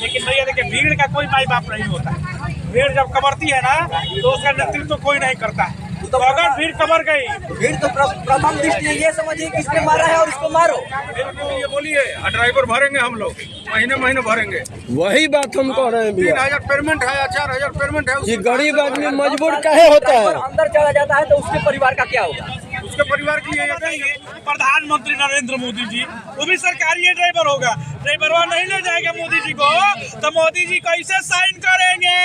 लेकिन भैया देखिए भीड़ का कोई माई बाप नहीं होता। भीड़ जब कमरती है ना तो उसका नेतृत्व कोई नहीं करता है। तो अगर भीड़ कमर गई, भीड़ तो प्रथम दृष्टि ये समझिए किसने मारा है और इसको मारो। ये बोलिए ड्राइवर भरेंगे हम लोग, महीने महीने भरेंगे। वही बात हम कह रहे हैं भैया। 3000 पेमेंट है, 4000 पेमेंट है। ये गरीब आदमी मजबूर काहे होता है? अंदर चला जाता है तो उसके परिवार का क्या होगा? उसके परिवार के लिए देंगे। प्रधानमंत्री नरेंद्र मोदी जी, वो भी सरकारी ड्राइवर होगा। ड्राइवर वहाँ नहीं ले जाएगा मोदी जी को, तो मोदी जी कैसे साइन करेंगे?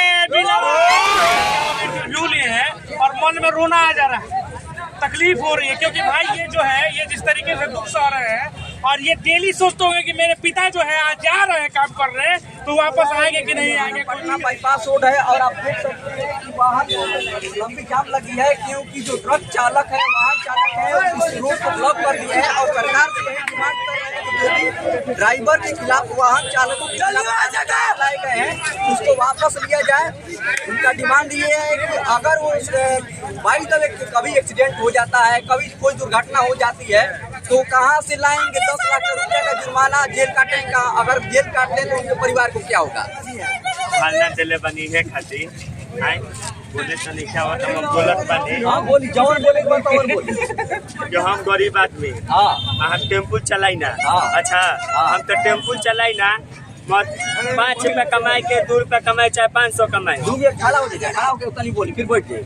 इंटरव्यू लिए हैं और मन में रोना आ जा रहा है, तकलीफ हो रही है। क्योंकि भाई ये जो है, ये जिस तरीके से दुख सह रहे हैं और ये डेली सोचते होंगे कि मेरे पिता जो है आज जा रहे हैं काम कर रहे हैं, तो वापस आएंगे कि नहीं आएंगे। पटना बाईपास रोड है और आप देख सकते हैं कि वहाँ लंबी जाम लगी है, क्योंकि जो ट्रक चालक है, वाहन चालक है, इस रोड को ब्लॉक कर दिया है और सरकार से यही डिमांड कर रहे हैं कि ड्राइवर के खिलाफ, वाहन चालकों के खिलाफ लाए गए हैं उसको वापस लिया जाए। उनका डिमांड ये है कि अगर वो बाई द वे कभी एक्सीडेंट हो जाता है, कभी कोई दुर्घटना हो जाती है, तो कहाँ से लाएंगे 10 लाख रुपए का जुर्माना, जेल काटेंगे। अगर जेल काट लें तो उनके परिवार को क्या होगा? खाना चले बनी है खाती बोले तो नहीं क्या होता, हम बोलत बनी। हाँ बोली, जवान बोले बोली। जो हम गरीब आदमी, हाँ हम टेम्पू चलाई ना। अच्छा, हम तो टेम्पू चलाई ना, 5 रुपया कमाए के 2 रुपया कमाए चाहे 500 कमाए, खड़ा हो जाए, खड़ा होकर उतना नहीं बोली, फिर बैठ जाए।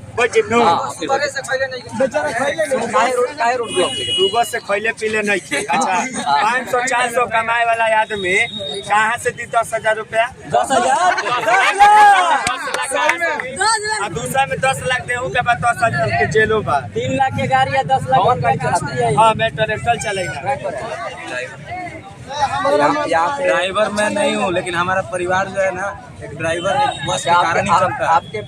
सुबह से खैले पीले नहीं थे। अच्छा, 500-400 कमाए वाला आदमी कहाँ से दी 10,000 रुपया? 10,000 दूसरा में 10 लाख दे के बाद 10,000 के जेलो बा। 3 लाख की गाड़ी या 10 लाख। हाँ, मैं ट्रैक्टर चलेगा। ड्राइवर मैं नहीं हूँ, लेकिन हमारा परिवार जो है ना, एक ड्राइवर एक बस के कारण ही चलता है। आपके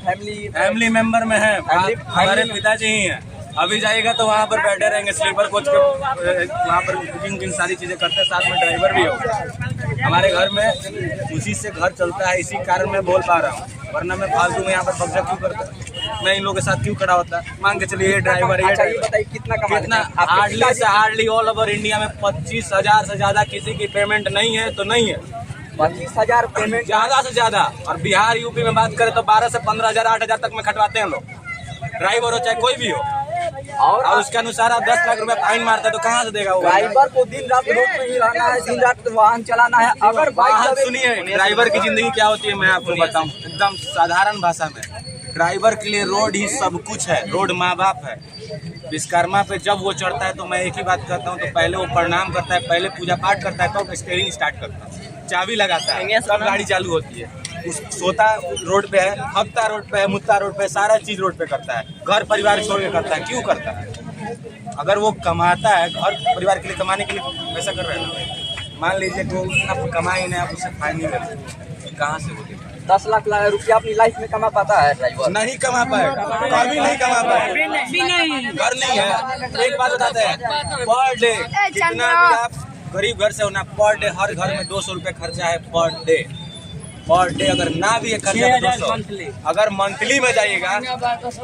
फैमिली मेंबर में है, हमारे पिताजी ही हैं। अभी जाएगा तो वहाँ पर बैठे रहेंगे, स्लीपर कोच के वहाँ पर बुकिंग सारी चीजें करते हैं, साथ में ड्राइवर भी होगा। हमारे घर में उसी से घर चलता है, इसी कारण मैं बोल पा रहा हूँ, वरना मैं फालतू में यहाँ पर कब्जा क्यों करता, मैं इन लोगों के साथ क्यों खड़ा होता? मान के चलिए ये ड्राइवर है, बताइए कितना हार्डली से हार्डली ऑल ओवर इंडिया में 25,000 से ज्यादा किसी की पेमेंट नहीं है तो नहीं है। 25,000 पेमेंट ज्यादा से ज्यादा। और बिहार यूपी में बात करें तो 12 से 15,000 8,000 तक में खटवाते हैं लोग, ड्राइवर हो चाहे कोई भी हो। और उसके अनुसार आप 10 लाख रुपए फाइन मारते हैं तो कहाँ से देगा वो? ड्राइवर को दिन रात रोड पे ही रहना है, दिन रात वाहन चलाना है। अगर वाहन सुनिए, ड्राइवर की जिंदगी क्या होती है मैं आपको बताऊं एकदम साधारण भाषा में। ड्राइवर के लिए रोड ही सब कुछ है, रोड माँ बाप है। विश्वकर्मा पे जब वो चढ़ता है तो मैं एक ही बात कहता हूँ, तो पहले वो प्रणाम करता है, पहले पूजा पाठ करता है, तो स्टीयरिंग स्टार्ट करता है, चाबी लगाता है, तब गाड़ी चालू होती है। सोता रोड पे है, हफ्ता रोड पे है, मुत्ता रोड पे, सारा चीज रोड पे करता है। घर परिवार छोड़ के करता है, क्यों करता है? अगर वो कमाता है, घर परिवार के लिए कमाने के लिए पैसा कर रहा है, मान लीजिए कि वो उतना कमाए नहीं, आप उससे फाइन नहीं लेते, कहाँ से वो देगा? 10 लाख रुपया अपनी लाइफ में कमा पाता है ड्राइवर? नहीं कमा पाएगा, कभी नहीं कमा पाएगा। घर नहीं है। एक बात बताते हैं, पर डे कितना भी आप गरीब घर से होना, पर डे हर घर में 200 रुपये खर्चा है पर डे। अगर ना भी है खर्चा तो 200। अगर मंथली में जाइएगा,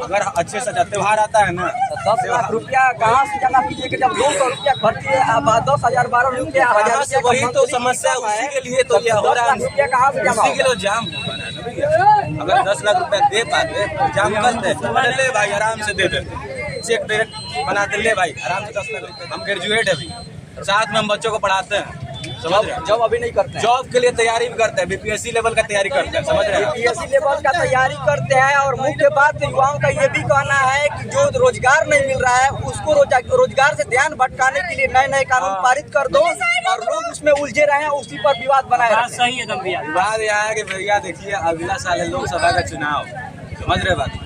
अगर अच्छे से त्योहार आता है ना, 10 लाख रुपया कहाँ से जमा कीजिएगा जब 200 रुपया खर्चे 10,000 12 रुपया 1,000। वही तो समस्या, उसी के लिए तो यह हो रहा है, रुपया कहाँ से जमा? उसी के लिए जाम हो रहा है ना भैया। अगर 10 लाख रुपया दे पाते तो जाम करते, ले भाई आराम से दे देते, चेक डायरेक्ट बनाते, ले भाई आराम से 10 लाख रुपया। हम ग्रेजुएट है अभी, साथ में हम बच्चों को पढ़ाते हैं, समझ रहे हैं? जॉब अभी नहीं करते हैं, जॉब के लिए तैयारी भी करते हैं, बीपीएससी लेवल का तैयारी करते हैं, समझ रहे हैं? बीपीएससी लेवल का तैयारी करते हैं। और मुख्य बात युवाओं का ये भी कहना है कि जो रोजगार नहीं मिल रहा है उसको रोजगार से ध्यान भटकाने के लिए नए कानून पारित कर दो और लोग उसमें उलझे रहे हैं, उसी पर विवाद बनाए रखें। सही है एकदम भैया। बात यह है कि भैया देखिए, अगला साल है लोकसभा का चुनाव, समझ रहे बात?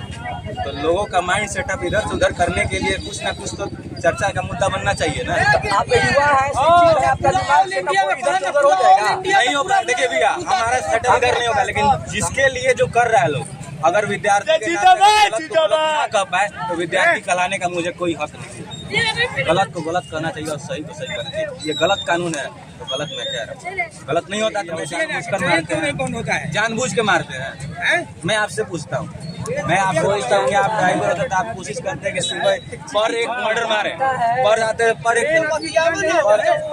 तो लोगों का माइंड सेटअप इधर से उधर करने के लिए कुछ ना कुछ तो चर्चा का मुद्दा बनना चाहिए ना। आप युवा है, शिक्षित है, आपका दिमाग सेटअप इधर से उधर हो जाएगा। नहीं होगा। देखिए भैया, हमारा सेटअप इधर नहीं होगा, लेकिन जिसके लिए जो कर रहा है लोग, अगर विद्यार्थी के नाते गलत ना कह पाए तो विद्यार्थी कहलाने का मुझे कोई हक नहीं। गलत को गलत कहना चाहिए और सही को सही कहना चाहिए। ये गलत कानून है तो गलत मैं कह रहा हूँ। गलत नहीं होता तो जानबूझ कर मारते हैं, जानबूझ के मारते हैं। मैं आपसे पूछता हूँ, मैं आप सोचता हूँ कि आप ड्राइवर होते तो आप कोशिश करते हैं कि सुबह पर एक मर्डर मारे, पर आते पर एक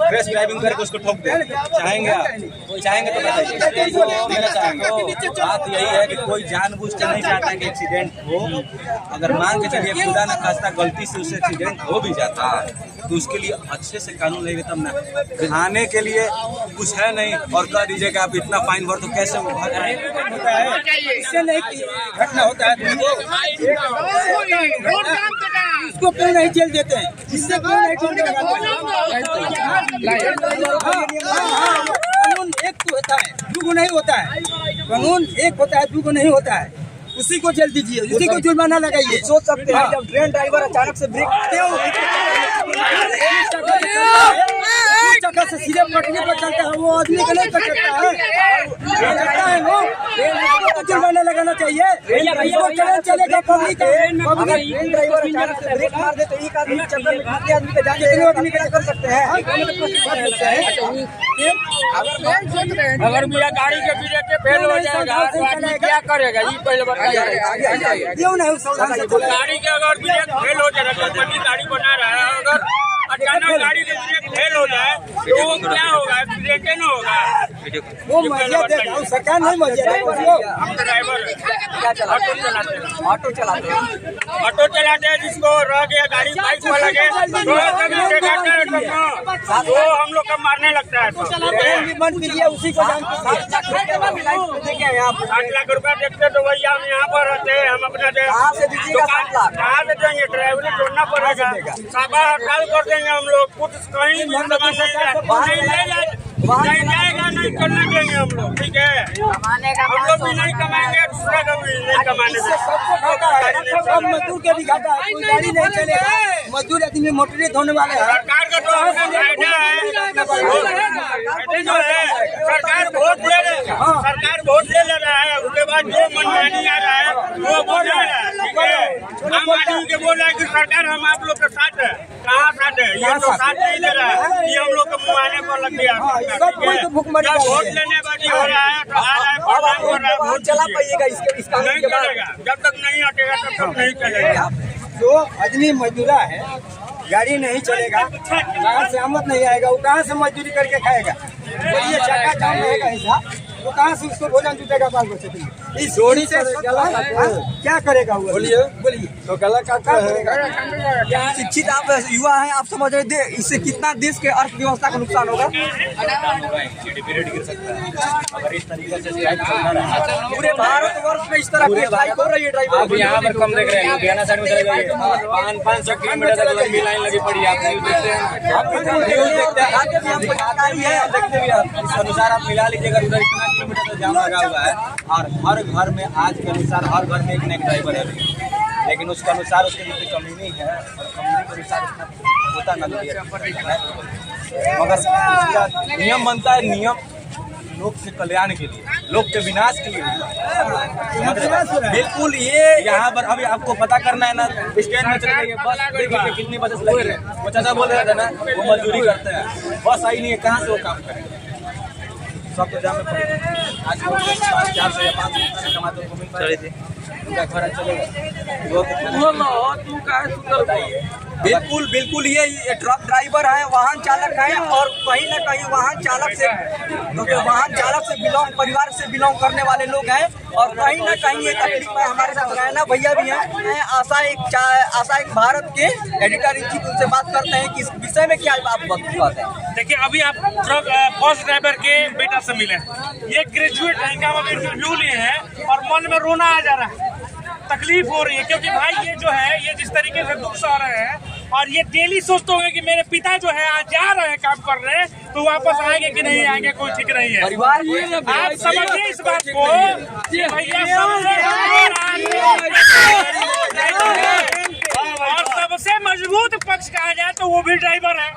फ्रेश ड्राइविंग करके उसको ठोक दे। चाहेंगे आप? चाहेंगे तो बताइए। मेरा चाहेंगे। बात यही है कि कोई जानबूझ के नहीं चाहता कि एक्सीडेंट हो। अगर मान के चलिए खुदा न खास्ता गलती से उससे एक्सीडेंट हो भी जाता है तो उसके लिए अच्छे से कानून लेंगे तब ना। खाने के लिए कुछ है नहीं और कह दीजिए कि आप इतना फाइन भर तो कैसे होता है? इससे नहीं घटना होता है इसको क्यों नहीं जेल देते हैं? इससे क्यों नहीं जेल देते? कानून एक तो होता है, दुगो नहीं होता है। कानून एक होता है, दुगो नहीं होता है। उसी को जेल दीजिए, उसी को जुर्माना लगाइए। सोच सकते हैं जब ट्रेन ड्राइवर अचानक से ब्रेक चक्कर से सीधे पटरी पर चलता है, वो आदमी को नहीं कर सकता है वो जुर्माना लगाना चाहिए। चलेगा पब्लिक ट्रेन ड्राइवर अचानक से ब्रेक मार दे तो एक आदमी चक्कर में खाते आदमी का जान आदमी क्या कर सकते हैं? अगर मेरा गाड़ी के ब्रेक के फेल हो जाएगा तो आदमी क्या करेगा? ये पहले बताइए। क्यों नहीं सावधान से गाड़ी के अगर ब्रेक फेल हो जाएगा, कंपनी गाड़ी बना रहा है, अगर अचानक गाड़ी के ब्रेक फेल हो जाए तो वो क्या होगा? एक्सीडेंट न होगा। वो मजा देगा, सरकार नहीं मजा देगा। हम ड्राइवर क्या चलाते हैं? ऑटो चलाते हैं, जिसको रह गया गाड़ी बाइक वाला के वो हम लोग का मारने लगता है। बंद कीजिए, उसी को जान 8 लाख रुपया देखते तो भैया हम यहाँ पर रहते हैं, हम अपना दुकान कहाँ से देंगे? ड्राइवरी छोड़ना पड़ेगा, साबा हड़ताल कर देंगे हम लोग। कुछ कहीं नहीं जाएगा, नहीं करने देंगे हम लोग। ठीक है, हम लोग भी नहीं कमाएंगे, दूसरा का भी नहीं कमाने देंगे। सब मजदूर के भी घाटा है, कोई गाड़ी नहीं चलेगा। मजदूर आदमी मोटरे धोने वाले हैं। सरकार का तो अपना फायदा है जो है। सरकार वोट ले ले रहा है, उसके बाद जो मनमानी आ रहा है वो बोल रहा है। ठीक है, आम आदमी के बोल रहा है कि सरकार हम आप लोग के साथ है। कहाँ साथ है? ये तो साथ नहीं दे रहा है, ये हम लोग को मुआने पर लग गया। वोट लेने बाजी हो रहा है तो आ रहा है, प्रधान हो रहा है, वोट चला पाइएगा इसका नहीं चलेगा। जब तक नहीं हटेगा तब तक नहीं चलेगा। जो आदमी मजदूरा है, गाड़ी नहीं चलेगा, कहाँ से आमद नहीं आएगा, वो कहाँ से मजदूरी करके खाएगा? बोलिए, चक्का जाम रहेगा ऐसा, वो कहाँ से उसको भोजन जुटेगा? बाल बच्चे इस जोड़ी से क्या करेगा? बोलिए तो गला का करेगा? शिक्षित आप युवा हैं, आप समझ रहे थे इससे कितना देश के अर्थव्यवस्था का नुकसान होगा? गिर सकता है अगर इस तरीके से पूरे भारतवर्ष में इस तरह की स्ट्राइक हो रही है। ड्राइवर आप यहाँ पर कम देख रहे हैं, लुधियाना साइड में चले जाइए, 500 किलोमीटर तक लंबी लाइन लगी पड़ी है। आप न्यूज देखते हैं, देखते हैं इस अनुसार आप मिला लीजिएगा, उधर इतना किलोमीटर तक जाम लगा हुआ है। और हर घर में आज के अनुसार हर घर में एक नया ड्राइवर है, लेकिन उसके अनुसार उसके जितनी कमी नहीं है और कमी के अनुसार होता ना मगर उसका नियम बनता है। नियम लोग के कल्याण के लिए, लोग के विनाश के लिए बिल्कुल। ये यहाँ पर अभी आपको पता करना है ना, स्टैंड में चले जाइए, बस देखिए कितनी बसेस लगी है। वो चाचा बोल रहे थे ना, वो मजदूरी करते हैं, बस आई नहीं है, कहाँ से वो काम करेंगे? सब तो जाम में पड़े। आज 400 या 500 कमाते को मिल पाए, उनका घर चलेगा। बिल्कुल ये ट्रक ड्राइवर है, वाहन चालक है और कहीं न कहीं वाहन चालक से परिवार से बिलोंग करने वाले लोग हैं और कहीं न कहीं ये तकलीफ है। हमारे साथ रैना भैया भी हैं, आशा एक भारत के एडिटर इन चीफ, उनसे बात करते हैं कि इस विषय में क्या आप बताते हैं। देखिए, अभी आप ट्रक बस ड्राइवर के बेटा से मिले, ये ग्रेजुएट है, इनका हम इंटरव्यू लिए हैं और मन में रोना आ जा रहा है, तकलीफ हो रही है। क्योंकि भाई ये जो है, ये जिस तरीके से दुख सह रहे हैं और ये डेली सोचते होंगे कि मेरे पिता जो है आज जा रहे हैं, काम कर रहे हैं, तो वापस आएंगे कि नहीं आएंगे, कोई ठीक नहीं है। आप समझिए इस बात को, भैया और सबसे मजबूत पक्ष कहा जाए तो वो भी ड्राइवर है।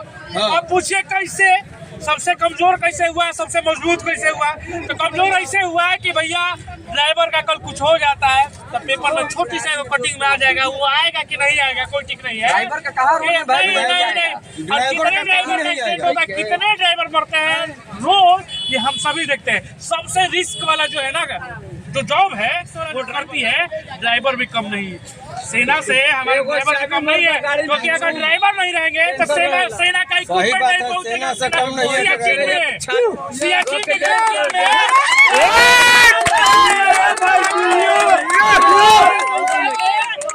अब पूछिए कैसे, सबसे कमजोर कैसे हुआ, सबसे मजबूत कैसे हुआ? तो कमजोर ऐसे हुआ है कि भैया ड्राइवर का कल कुछ हो जाता है तो पेपर में छोटी सी कटिंग में आ जाएगा, वो आएगा कि नहीं आएगा कोई ठीक नहीं है। ड्राइवर का कहाँ नहीं, कितने ड्राइवर मरते हैं रोज, ये हम सभी देखते हैं। सबसे रिस्क वाला जो है ना जो जॉब है वो करती है, ड्राइवर भी कम नहीं। सेना से हमारे ड्राइवर भी कम नहीं है, क्योंकि अगर ड्राइवर नहीं रहेंगे तो सेना का इक्विपमेंट नहीं पहुंचेगा। सियाचिन के ग्लेशियर में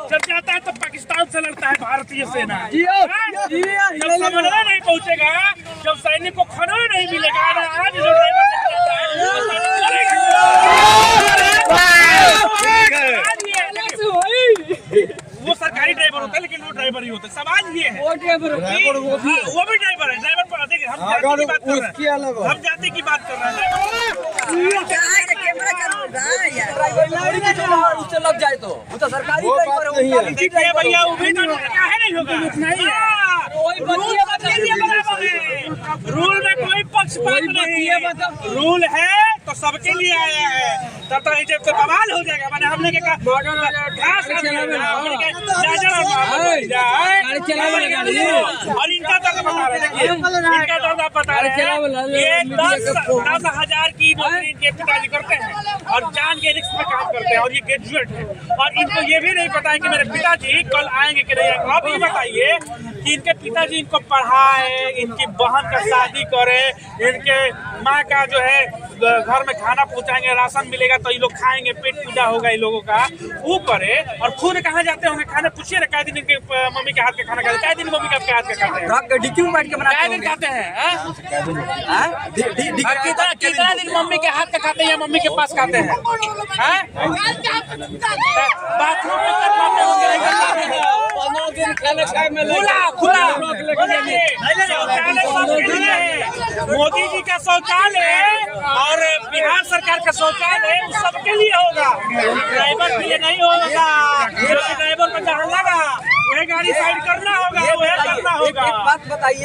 जब जाता है तो पाकिस्तान से लड़ता है भारतीय सेना। जब समन्वय नहीं पहुंचेगा, जब सैनिक को खाना नहीं मिलेगा, आज जो ड्राइवर वो सरकारी ड्राइवर होता है, लेकिन वो ड्राइवर ही होता है। सवाल ये है वो भी ड्राइवर है, ड्राइवर पर देखिए हम जाति की बात कर रहे हैं। उससे लग जाए तो सरकारी देखिए भैया, उम्मीद काहे नहीं होगा, रूल में कोई पक्षपात नहीं है। रूल है तो सबके लिए आया है, तब तो जब तो बवाल हो जाएगा। मैंने हमने क्या और इनका दर्द बता रहे हैं, इनका दर्द आप बता रहे हैं। ये 10,000 की नौकरी इनके पिताजी करते हैं और जान के रिस्क में काम करते हैं, और ये ग्रेजुएट है। और इनको ये भी नहीं पता है कि मेरे पिताजी कल आएंगे कि नहीं। आप ये बताइए कि इनके पिताजी इनको पढ़ाए, इनकी बहन का शादी करे, इनके माँ का जो है घर में खाना पहुँचाएंगे, राशन मिलेगा तो ये लोग खाएंगे, पेट पूजा होगा इन लोगों का, वो करे। और खुद कहाँ जाते होंगे खाने? पूछिए ना, क्या दिन इनके मम्मी के हाथ का खाना खाते हैं? क्या दिन मम्मी के हाथ का खाते हैं? क्या दिन खाते हैं? कितना दिन मम्मी के हाथ का खाते हैं या मम्मी के पास खाते हैं? बाथरूम में खुला मोदी जी का शौचालय और बिहार सरकार का शौचालय सबके लिए होगा, ड्राइवर के लिए नहीं होगा। ड्राइवर को जहाँ लगा वही गाड़ी साइड करना होगा, वही करना होगा। एक बात बताइए,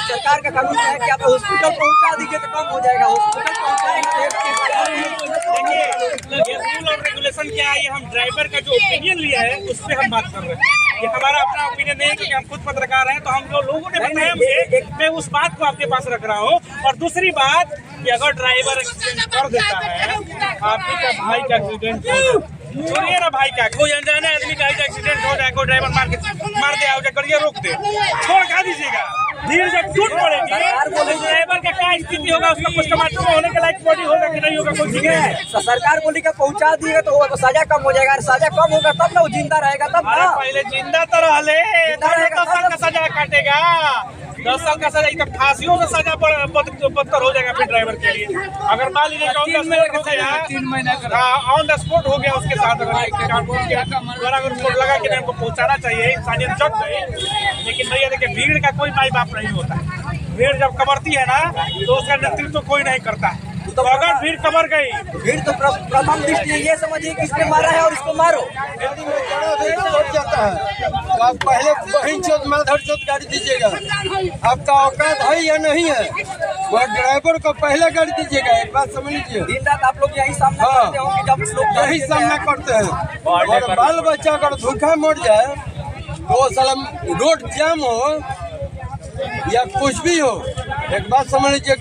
सरकार का कानून है कि आप हॉस्पिटल पहुंचा दीजिए तो कम हो जाएगा। हॉस्पिटल पहुंचाएंगे रूल और रेगुलेशन क्या है, ये हम ड्राइवर का जो ओपिनियन लिया है उस पर हम बात कर रहे हैं। ये हमारा अपना ओपिनियन नहीं है, क्योंकि हम खुद पत्रकार हैं, तो हम जो लोगों ने बताया मुझे, मैं उस बात को आपके पास रख रहा हूँ। और दूसरी बात कि अगर ड्राइवर एक्सीडेंट कर देता है, आपके का भाई का एक्सीडेंट हो जाए, सुनिए ना भाई का, कोई अनजाने आदमी का एक्सीडेंट हो जाए, कोई ड्राइवर मार दे, गाड़ियाँ रोक दे, छोड़ खा दीजिएगा, धीरे जब टूट पड़ेगी ड्राइवर का क्या स्थिति होगा, उसका पोस्टमार्टम होने के लायक बॉडी होगा कि नहीं होगा, कोई ठीक है। सरकार बोली का पहुंचा दिएगा तो सजा कम हो जाएगा, सजा कम होगा तब ना वो जिंदा रहेगा। तब पहले जिंदा तो रहले, 10 साल का सजा काटेगा, 10 साल का सजा, तो फांसियों से सजा बदतर हो जाएगा फिर ड्राइवर के लिए। अगर मान लीजिए ऑन द स्पॉट हो गया उसके साथ, अगर रिपोर्ट लगा कि हमको पहुंचाना चाहिए, इंसानियत जग गई। लेकिन भैया देखिए, भीड़ का कोई माई बाप नहीं होता है। भीड़ जब कमरती है ना तो उसका नेतृत्व कोई नहीं करता है। तो अगर भीड़ कमर गई, भीड़ तो प्रथम दृष्टि ये समझिए कि इसने मारा है और इसको मारो। जाता है तो आप पहले बहन चौथ माधर चौथ गाड़ी दीजिएगा, आपका औकात है या नहीं है, वह ड्राइवर को पहले गाड़ी दीजिएगा। एक बात समझ लीजिए, दिन रात आप लोग यही सामना करते होंगे, जब लोग यही सामना करते हैं। और बाल बच्चा अगर भूखा मर जाए तो साला रोड जाम हो या कुछ भी हो, एक बात समझ लीजिए,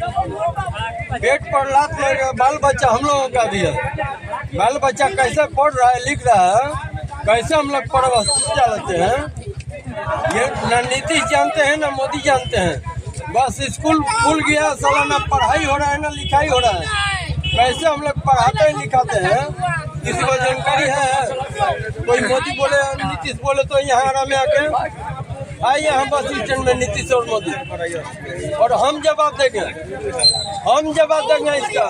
पेट पर लात लगेगा। बाल बच्चा हम लोगों का भी है, बाल बच्चा कैसे पढ़ रहा है, लिख रहा है, कैसे हम लोग पढ़वा चलाते हैं, ये न नीतीश जानते हैं न मोदी जानते हैं। बस स्कूल खुल गया, साला न पढ़ाई हो रहा है न लिखाई हो रहा है। कैसे हम लोग पढ़ाते हैं लिखाते हैं, किसी को जानकारी है? कोई मोदी बोले नीतीश बोले तो यहाँ आराम में आके आइए हम बस स्टैंड में नीतीश और मोदी, और हम जवाब देंगे इसका।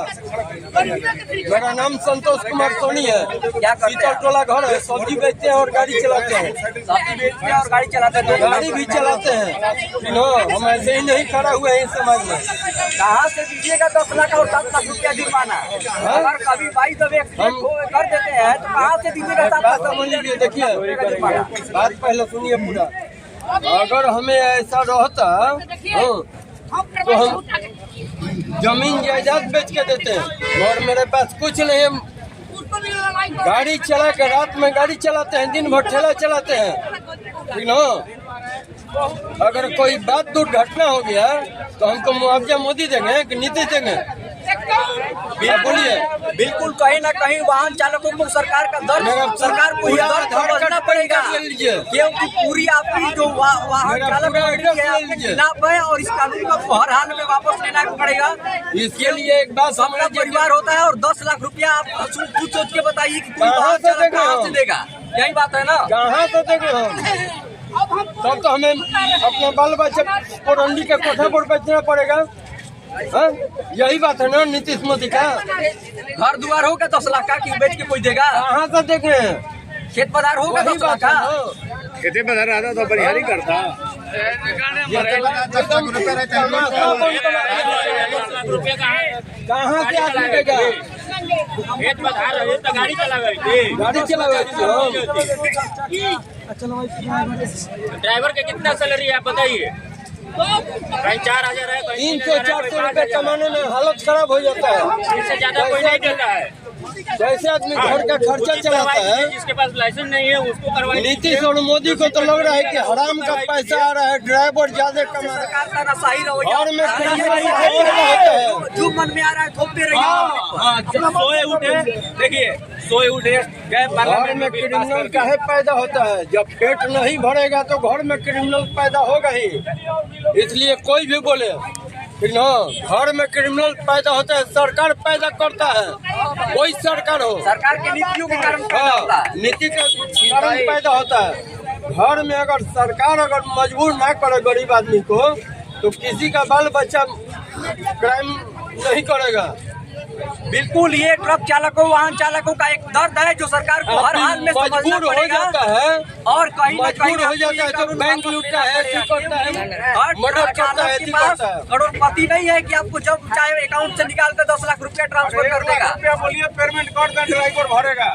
मेरा नाम संतोष कुमार सोनी है, शीतल टोला घर है, सब्जी बेचते हैं और गाड़ी चलाते हैं। सब्जी बेचते हैं और गाड़ी चलाते हैं, गाड़ी भी चलाते हैं। हम ऐसे ही नहीं खड़ा हुए हैं समाज में। कहाँ से दीजिएगा 10 लाख और 7 लाख रुपया जुर्माना? अगर कभी 22 कर देते हैं तो कहाँ से दीजिएगा 7 लाख? समझ लीजिए, देखिए बात पहले सुनिए पूरा। अगर हमें ऐसा रहता तो हम जमीन जायदाद बेच के देते हैं, और मेरे पास कुछ नहीं है। गाड़ी चला के रात में गाड़ी चलाते हैं, दिन भर ठेला चलाते हैं, ठीक ना। अगर कोई बात दुर्घटना हो गया तो हमको मुआवजा मोदी देंगे कि नीतीश देंगे? बोलिए। बिल्कुल कहीं ना कहीं वाहन चालकों को सरकार का दर्द, सरकार को यह दर्द समझना पड़ेगा, क्योंकि पूरी आपकी जो वाहन चालक है आपके खिलाफ है और इस कानून को हर हाल में वापस लेना पड़ेगा। इसके लिए एक बात सबका परिवार होता है और 10 लाख रुपया आप सोच के बताइए कि कोई वाहन चालक कहाँ से देगा। यही बात है ना। कहाँ से देंगे हम? तब तो हमें अपने बाल बच्चे को रंडी के कोठा पर बेचना पड़ेगा। हाँ? यही बात है ना नीतीश मोदी का। घर द्वार होगा 10 लाख का कि बेच के कोई देगा? कहाँ से देंगे? खेत बाजार होगा 10 लाख का। खेती बाजार आता तो बनिहारी करता। कहाँ से आदमी देगा? खेत बाजार है तो गाड़ी चला गई गाड़ी चला ड्राइवर के कितना सैलरी है आप बताइए। कहीं 4,000 है, कहीं 300-400 रुपए कमाने में हालत खराब हो जाता है। इससे ज्यादा कोई नहीं देता है। जैसे आदमी घर का खर्चा चलाता है। जिसके पास लाइसेंस नहीं है उसको करवाइए। नीतीश और मोदी को तो लग रहा है कि हराम का पैसा आ रहा है, ड्राइवर ज्यादा कमा रहा है। सरकार का ना सही रवैया और में जो मन में आ रहा है थोपते रहिए। सोए उठे, देखिए सोए उठे गए घर पार्लियामेंट में क्रिमिनल काहे पैदा होता है? जब पेट नहीं भरेगा तो घर में क्रिमिनल पैदा होगा ही। इसलिए कोई भी बोले घर में क्रिमिनल पैदा होता है, सरकार पैदा करता है। कोई सरकार हो, सरकार के नीतियों के कारण पैदा होता है। नीति के कारण पैदा होता है। घर में अगर सरकार मजबूर ना करे गरीब आदमी को, तो किसी का बाल बच्चा क्राइम नहीं करेगा। बिल्कुल, ये ट्रक चालकों वाहन चालकों का एक दर्द है जो सरकार को हर हाल में समझना मजबूर हो पड़ेगा। जाता है, और कहीं ना कहीं मजबूर हो जाता है तो बैंक लूटता है, ऐसे करता है, मर्डर करता है, ऐसे करता है। करोड़पति नहीं है कि आपको जब चाहे अकाउंट से निकाल कर 10 लाख रुपया ट्रांसफर कर देगा। बोलिए पेमेंट कर दें, ड्राइवर भरेगा।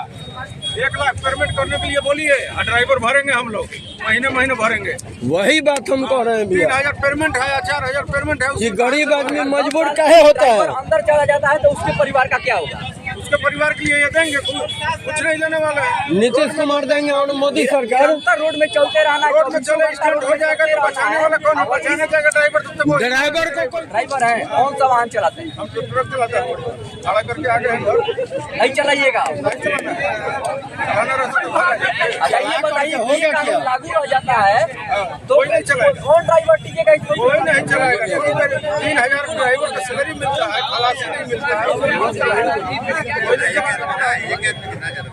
1 लाख पेमेंट करने के लिए बोलिए, ड्राइवर भरेंगे हम लोग, महीने भरेंगे। वही बात हम कह रहे हैं भैया। 3,000 पेमेंट है, 4,000 पेमेंट है। ये गरीब आदमी मजबूर काहे होता है? अंदर चला जाता है तो उसके परिवार का क्या होगा? उसके परिवार के लिए ये देंगे, कुछ नहीं देने वाले हैं। नीतीश कुमार देंगे और मोदी सरकार। निरंतर रोड में चलते रहना, रोड में चले स्टैंड हो जाएगा तो बचाने वाला कौन है? बचाने जाएगा ड्राइवर। ड्राइवर को कोई ड्राइवर है, कौन सा वाहन चलाते हैं? हम तो ट्रक चलाते हैं, खड़ा करके आगे हैं। नहीं चलाइएगा। अच्छा ये बताइए, ये कानून लागू हो जाता है तो कोई नहीं चलाएगा। कौन ड्राइवर टिकेगा इसको? कोई नहीं चलाएगा। 3,000 ड्राइवर का सैलरी मिलता है, खलासी नहीं मिलता है।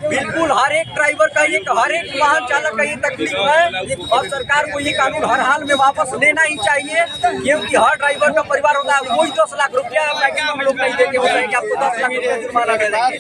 बिल्कुल, हर एक ड्राइवर का ये, हर एक वाहन चालक का ये तकलीफ है और सरकार को ये कानून हर हाल में वापस लेना ही चाहिए, क्योंकि हर ड्राइवर का परिवार होता है। कोई 10 लाख रुपया मैक्सिमम लोग नहीं देके बोल रहे हैं कि आपको 10 लाख रुपया जुर्माना दे देंगे।